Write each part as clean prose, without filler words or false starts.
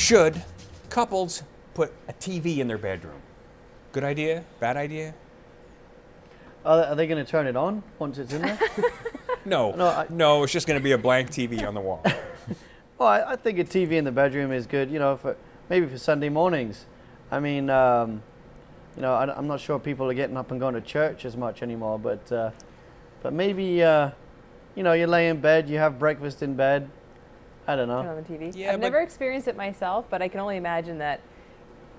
Should couples put a TV in their bedroom? Good idea? Bad idea? Are they going to turn it on once it's in there? No, it's just going to be a blank TV on the wall. Well, I think a TV in the bedroom is good, maybe for Sunday mornings. I mean, I'm not sure people are getting up and going to church as much anymore, but maybe, you lay in bed, you have breakfast in bed. I don't know. Turn on the TV. Yeah, I've never experienced it myself, but I can only imagine that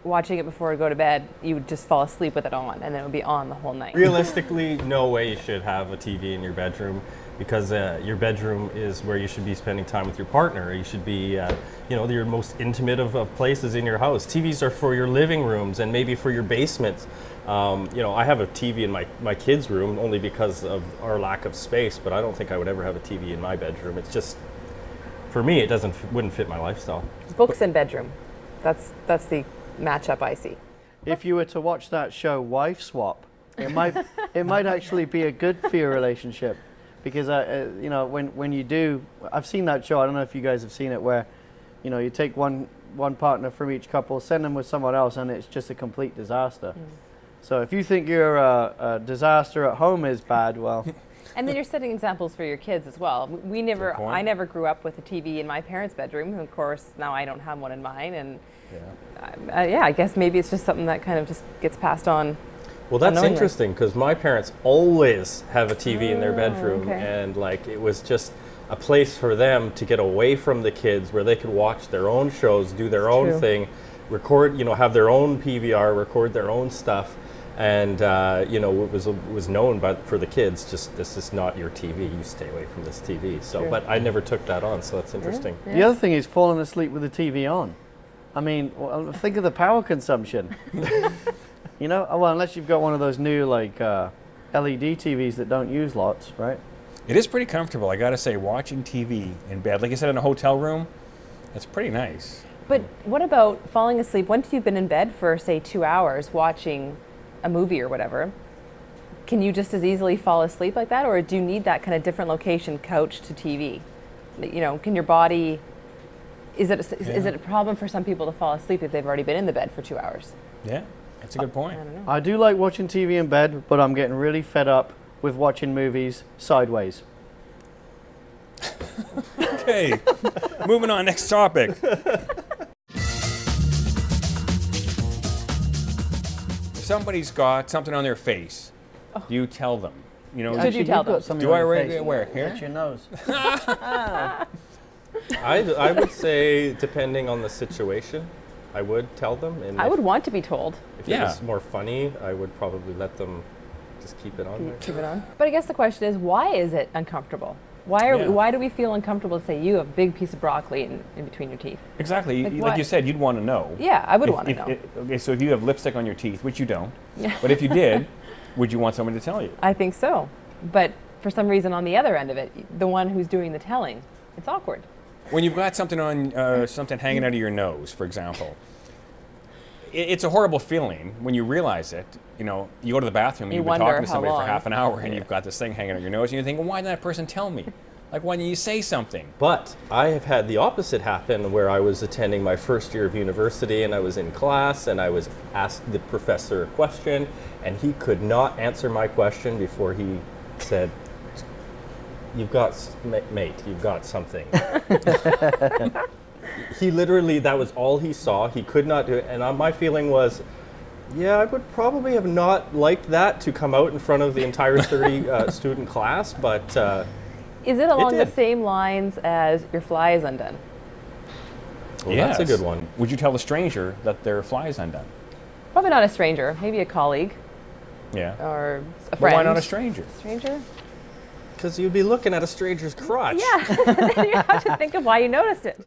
watching it before I go to bed, you would just fall asleep with it on, and then it would be on the whole night. Realistically, no way you should have a TV in your bedroom, because your bedroom is where you should be spending time with your partner. You should be, your most intimate of places in your house. TVs are for your living rooms and maybe for your basements. I have a TV in my kids' room only because of our lack of space, but I don't think I would ever have a TV in my bedroom. It's just, for me, it wouldn't fit my lifestyle. Books and bedroom. That's the matchup I see. If you were to watch that show, Wife Swap, it might actually be a good for your relationship, because when you do, I've seen that show. I don't know if you guys have seen it, where you take one partner from each couple, send them with someone else, and it's just a complete disaster. So if you think your disaster at home is bad, well. And then you're setting examples for your kids as well. I never grew up with a TV in my parents' bedroom. And of course, now I don't have one in mine. And I guess maybe it's just something that kind of just gets passed on. Well, that's unknowingly. interesting, because my parents always have a TV in their bedroom, okay. and it was just a place for them to get away from the kids, where they could watch their own shows, do their own thing, record, have their own PVR, record their own stuff. And it was known for the kids, just, this is not your TV, you stay away from this TV. So, but I never took that on, so that's interesting. The other thing is falling asleep with the TV on. I mean, think of the power consumption. Well, unless you've got one of those new LED TVs that don't use lots, right? It is pretty comfortable, I gotta say, watching TV in bed. Like you said, in a hotel room, it's pretty nice. But what about falling asleep once you've been in bed for, say, 2 hours watching a movie or whatever? Can you just as easily fall asleep like that, or do you need that kind of different location, couch to TV? Can your body? Is it a problem for some people to fall asleep if they've already been in the bed for 2 hours? Yeah, that's a good point. I don't know. I do like watching TV in bed, but I'm getting really fed up with watching movies sideways. Okay, moving on, next topic. Somebody's got something on their face, do you tell them? Should you tell them? Do I already wear here? At your nose. I would say, depending on the situation, I would tell them. And I would want to be told. If it was more funny, I would probably let them just keep it on there. Keep it on. But I guess the question is, why is it uncomfortable? Why do we feel uncomfortable to say you have a big piece of broccoli in between your teeth? Exactly. Like you said, you'd want to know. Yeah, I would want to know. Okay, so if you have lipstick on your teeth, which you don't, but if you did, would you want someone to tell you? I think so. But for some reason, on the other end of it, the one who's doing the telling, it's awkward. When you've got something on, something hanging out of your nose, for example, it's a horrible feeling when you realize it. You go to the bathroom and you've been talking to somebody for half an hour and you've got this thing hanging out your nose and you think, well, why didn't that person tell me? Like, why didn't you say something? But I have had the opposite happen, where I was attending my first year of university and I was in class and I was asked the professor a question and he could not answer my question before he said, you've got something. He literally, that was all he saw. He could not do it. And my feeling was, I would probably have not liked that to come out in front of the entire 30 student class, but is it along the same lines as your fly is undone? Well, that's a good one. Would you tell a stranger that their fly is undone? Probably not a stranger, maybe a colleague. Yeah. Or a friend. But why not a stranger? Stranger? Because you'd be looking at a stranger's crotch. Yeah, you have to think of why you noticed it.